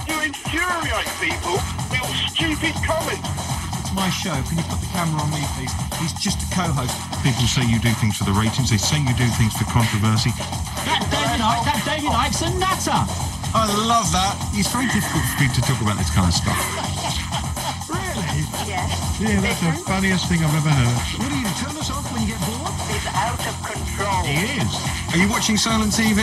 You infuriate people with your stupid comments. It's my show. Can you put the camera on me, please? He's just a co-host. People say you do things for the ratings. They say you do things for controversy. That David Icke's a nutter. I love that. It's very difficult for people to talk about this kind of stuff. Really? Yes. Yeah, that's the funniest thing I've ever heard. What do you turn us off when you get bored? It's out of control. He is. Are you watching silent TV?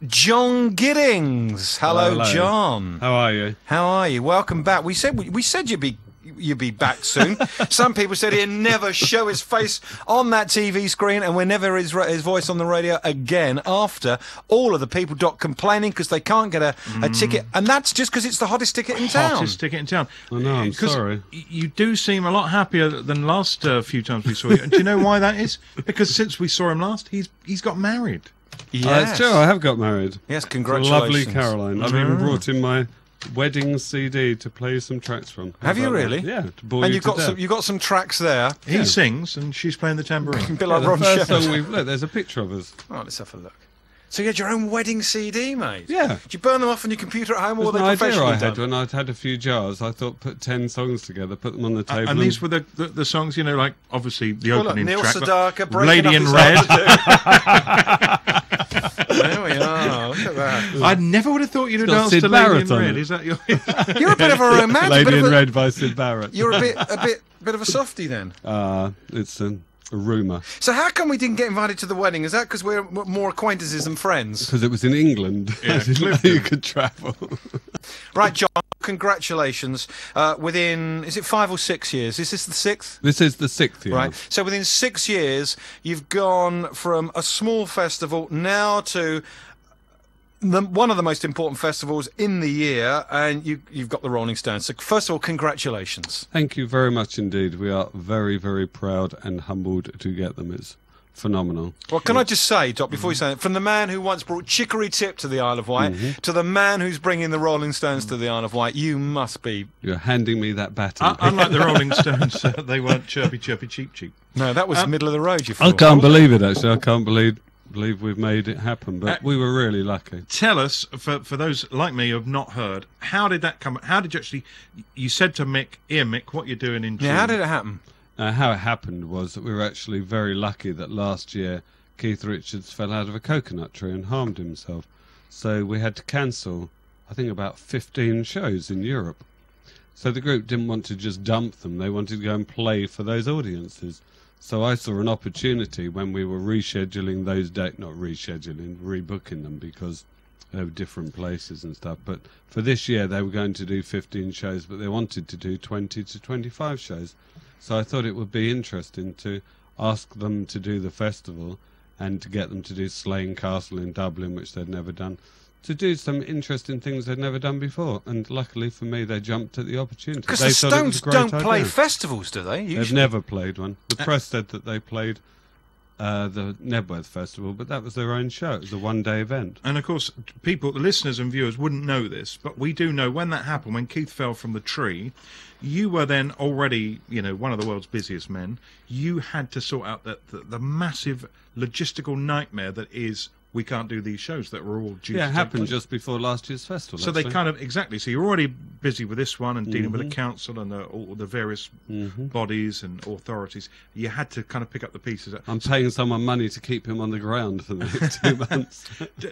John Giddings. Hello, John. How are you? How are you? Welcome back. We said you'd be back soon. Some people said he'd never show his face on that TV screen, and we'll never hear his voice on the radio again. After all of the people complaining because they can't get a ticket, and that's just because it's the hottest ticket in town. Hottest ticket in town. I know. I'm sorry. You do seem a lot happier than last few times we saw you. Do you know why that is? Because since we saw him last, he's got married. Yes. It's true. I have got married. Yes, To congratulations. lovely Caroline. I've even brought in my wedding CD to play some tracks from. Have you really? Yeah. To bore And you to death. you've got some tracks there. He sings and she's playing the tambourine. A bit Yeah, like the Ron first Shepherd. song we've look, there's a picture of us. Right, let's have a look. So you had your own wedding CD, mate? Yeah. Did you burn them off on your computer at home, or It were was they an idea professionally I had done? when I'd had a few jars. I thought put 10 songs together, put them on the table. And these were the songs, you know, like obviously the Well, look, opening Neil track. Sedaka, Lady in Red. There we are. Look at that. I never would have thought you'd have got danced Sid to Lady Barrett in on Red. it. Is that your... You're a bit of a romantic. Lady bit in of a, Red by Sid Barrett. You're a bit of a softie then. It's a rumour. So how come we didn't get invited to the wedding? Is that because we're more acquaintances than friends? Because it was in England. Yeah, I didn't know Clifton. you could travel. Right, John. Congratulations. Within, is it 5 or 6 years? Is this the 6th? This is the 6th year. Right. So within 6 years, you've gone from a small festival now to one of the most important festivals in the year, and you've got the Rolling Stones. So first of all, congratulations. Thank you very much indeed. We are very, very proud and humbled to get them. It's phenomenal. Well, can I just say, Doc, before you say it, from the man who once brought Chicory Tip to the Isle of Wight to the man who's bringing the Rolling Stones to the Isle of Wight, you must be... You're handing me that baton. Unlike the Rolling Stones, they weren't chirpy, chirpy, cheap, cheap. No, that was middle of the road, you I fool. can't believe it, actually. I can't believe we've made it happen, but we were really lucky. Tell us, for those like me who have not heard, how did that come? How did you actually? You said to Mick, what you're doing in June? Yeah, how did it happen? How it happened was that we were actually very lucky that last year Keith Richards fell out of a coconut tree and harmed himself. So we had to cancel, I think, about 15 shows in Europe. So the group didn't want to just dump them. They wanted to go and play for those audiences. So I saw an opportunity when we were rescheduling those dates, not rescheduling, rebooking them because they were different places and stuff. But for this year, they were going to do 15 shows, but they wanted to do 20 to 25 shows. So I thought it would be interesting to ask them to do the festival and to get them to do Slane Castle in Dublin, which they'd never done, to do some interesting things they'd never done before. And luckily for me, they jumped at the opportunity. Because They the thought it was Stones a great don't play idea. festivals, do they? They've Usually. never played one. The press said that they played the Nebworth Festival, but that was their own show. It was a one-day event. And of course, people, the listeners and viewers wouldn't know this, but we do know when that happened, when Keith fell from the tree, you were then already, you know, one of the world's busiest men. You had to sort out the massive logistical nightmare that is, we can't do these shows that were all due to Yeah, it take happened place. just before last year's festival. So they actually. kind of, exactly, so you're already busy with this one and dealing with the council and all the various bodies and authorities. You had to kind of pick up the pieces. I'm paying someone money to keep him on the ground for the next 2 months.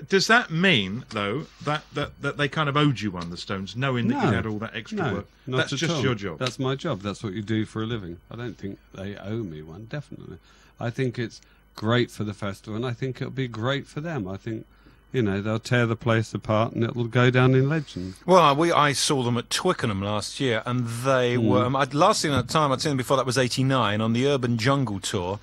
Does that mean, though, that they kind of owed you one, the Stones, knowing that you No. had all that extra No, work? not That's at just all. your job. That's my job. That's what you do for a living. I don't think they owe me one, definitely. I think it's great for the festival, and I think it'll be great for them. I think, you know, they'll tear the place apart and it'll go down in legend. Well, I saw them at Twickenham last year, and they were... last thing at the time I'd seen them before that was '89 on the Urban Jungle Tour,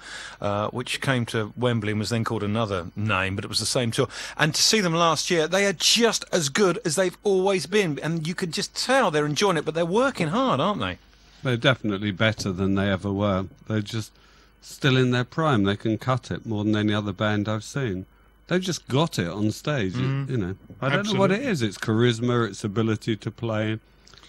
which came to Wembley and was then called another name, but it was the same tour. And to see them last year, they are just as good as they've always been, and you can just tell they're enjoying it, but they're working hard, aren't they? They're definitely better than they ever were. They're just still in their prime. They can cut it more than any other band I've seen. They've just got it on stage, you know. I don't know what it is. It's charisma, it's ability to play,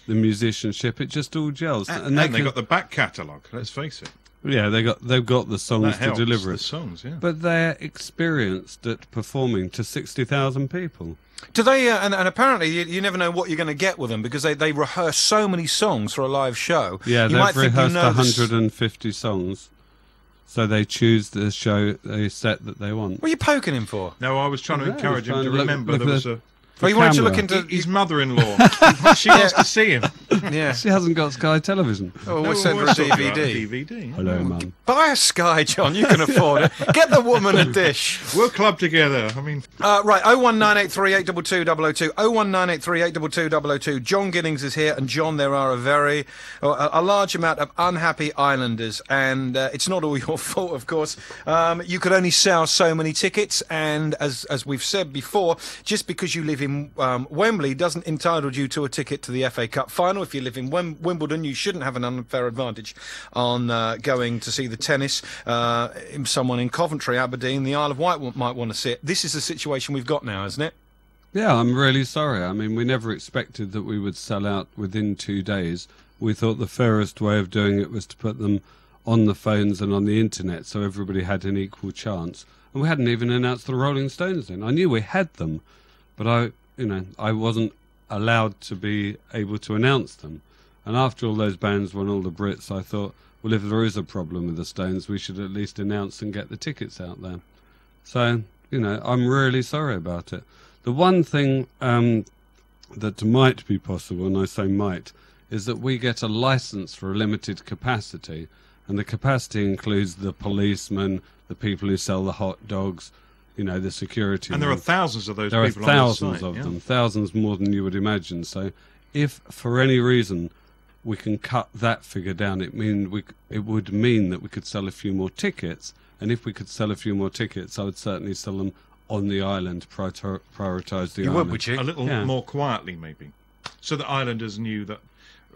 the musicianship. It just all gels. And they got the back catalogue, let's face it. Yeah, they've got the songs That helps, to deliver the it. songs, yeah. But they're experienced at performing to 60,000 people. Do they? And apparently, you never know what you're going to get with them because they rehearse so many songs for a live show. Yeah, you might they've think you rehearsed know this- 150 songs, so they choose the set that they want. What are you poking him for? No, I was trying to Yeah, encourage him fine. to Look- remember look there at was the- a... Well, you wanted to camera. look into His mother-in-law. She wants to see him. yeah. She hasn't got Sky Television. Oh, No, we'll send her a we'll talk about DVD. DVD. Hello, Mum. Buy a Sky, John. You can afford it. Get the woman a dish. We'll club together. I mean, Right, 01983822002, 01983822002. John Giddings is here, and John, there are a large amount of unhappy islanders, and it's not all your fault, of course. You could only sell so many tickets, and as we've said before, just because you live in Wembley doesn't entitle you to a ticket to the FA Cup final. If you live in Wimbledon, you shouldn't have an unfair advantage on going to see the tennis. Someone in Coventry, Aberdeen, the Isle of Wight might want to see it. This is the situation we've got now, isn't it? Yeah, I'm really sorry. I mean, we never expected that we would sell out within 2 days. We thought the fairest way of doing it was to put them on the phones and on the internet so everybody had an equal chance. And we hadn't even announced the Rolling Stones then. I knew we had them, but I wasn't allowed to be able to announce them. And after all those bands won all the Brits, I thought, well, if there is a problem with the Stones, we should at least announce and get the tickets out there. So, I'm really sorry about it. The one thing that might be possible, and I say might, is that we get a license for a limited capacity, and the capacity includes the policemen, the people who sell the hot dogs, the security. and there men. are thousands of those There are people thousands on the site, of yeah. them, thousands more than you would imagine. So if for any reason we can cut that figure down, it would mean that we could sell a few more tickets. And if we could sell a few more tickets, I would certainly sell them on the island, prioritise the island. Would you? A little Yeah. more quietly, maybe, so that islanders knew that.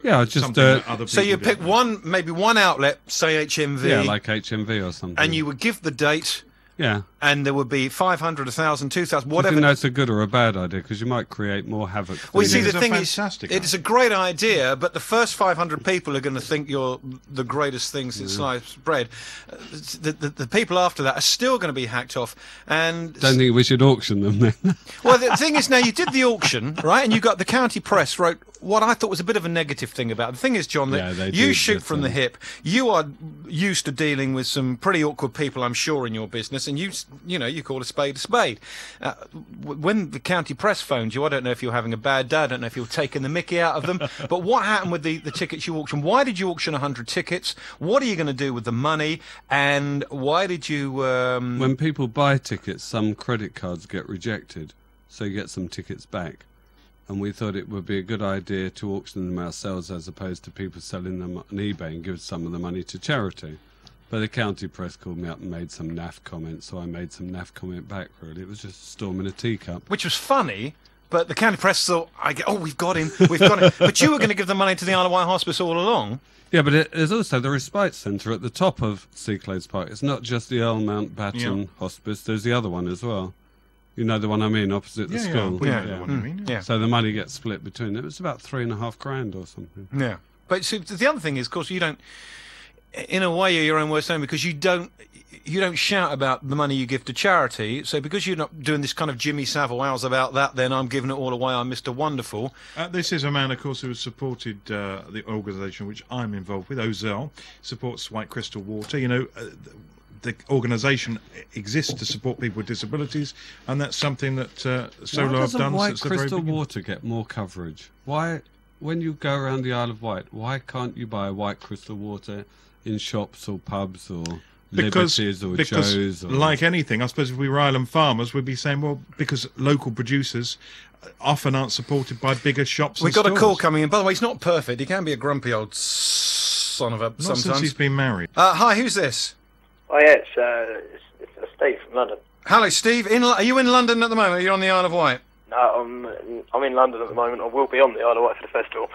Yeah, just something that other So you people pick did. maybe one outlet, say HMV, yeah, like HMV or something. and you would give the date, yeah. and there would be 500, 1,000, 2,000, Do you whatever. think that's a good or a bad idea? Because you might create more havoc. Well, you than see, It's the a thing is, fantastic it's a great idea, but the first 500 people are going to think you're the greatest thing since sliced bread. The people after that are still going to be hacked off. And Don't think we should auction them then. well, the thing is, now you did the auction, right? And you got the county press wrote what I thought was a bit of a negative thing about it. The thing is, John, Yeah, that they you did, shoot but, from the hip. You are used to dealing with some pretty awkward people, I'm sure, in your business, and you call a spade a spade. When the county press phoned you, I don't know if you're having a bad day, I don't know if you're taking the mickey out of them, but what happened with the tickets you auctioned? Why did you auction 100 tickets? What are you going to do with the money? And why did you... When people buy tickets, some credit cards get rejected, so you get some tickets back. And we thought it would be a good idea to auction them ourselves as opposed to people selling them on eBay and give some of the money to charity. But the county press called me up and made some naff comments, so I made some naff comment back, really. It was just a storm in a teacup. Which was funny, but the county press thought, we've got him. But you were going to give the money to the Isle of Wight Hospice all along. Yeah, but there's also the Respite Centre at the top of Seaclades Park. It's not just the Earl Mountbatten Hospice, there's the other one as well. You know the one I mean, opposite the Yeah, school. we know what you mean. Yeah. So the money gets split between them. It was about $3,500 or something. Yeah. But see, the other thing is, of course, you don't, in a way, you're your own worst enemy because you don't shout about the money you give to charity. So because you're not doing this kind of Jimmy Savile, how's about that, then I'm giving it all away, I'm Mr. Wonderful. This is a man, of course, who has supported the organisation which I'm involved with, OZEL, supports White Crystal Water. The organisation exists to support people with disabilities, and that's something that Solo have done White since the very Crystal beginning. Water get more coverage? Why, when you go around the Isle of Wight, why can't you buy White Crystal Water in shops or pubs or Liberties or Joe's? Or... like anything, I suppose if we were island farmers, we'd be saying, well, because local producers often aren't supported by bigger shops. We've and got a call stores. coming in. By the way, he's not perfect. He can be a grumpy old son of a Not sometimes. since he's been married. Hi, who's this? Oh yeah, it's Steve from London. Hello, Steve. Are you in London at the moment? Are you on the Isle of Wight? No, I'm in London at the moment. I will be on the Isle of Wight for the festival.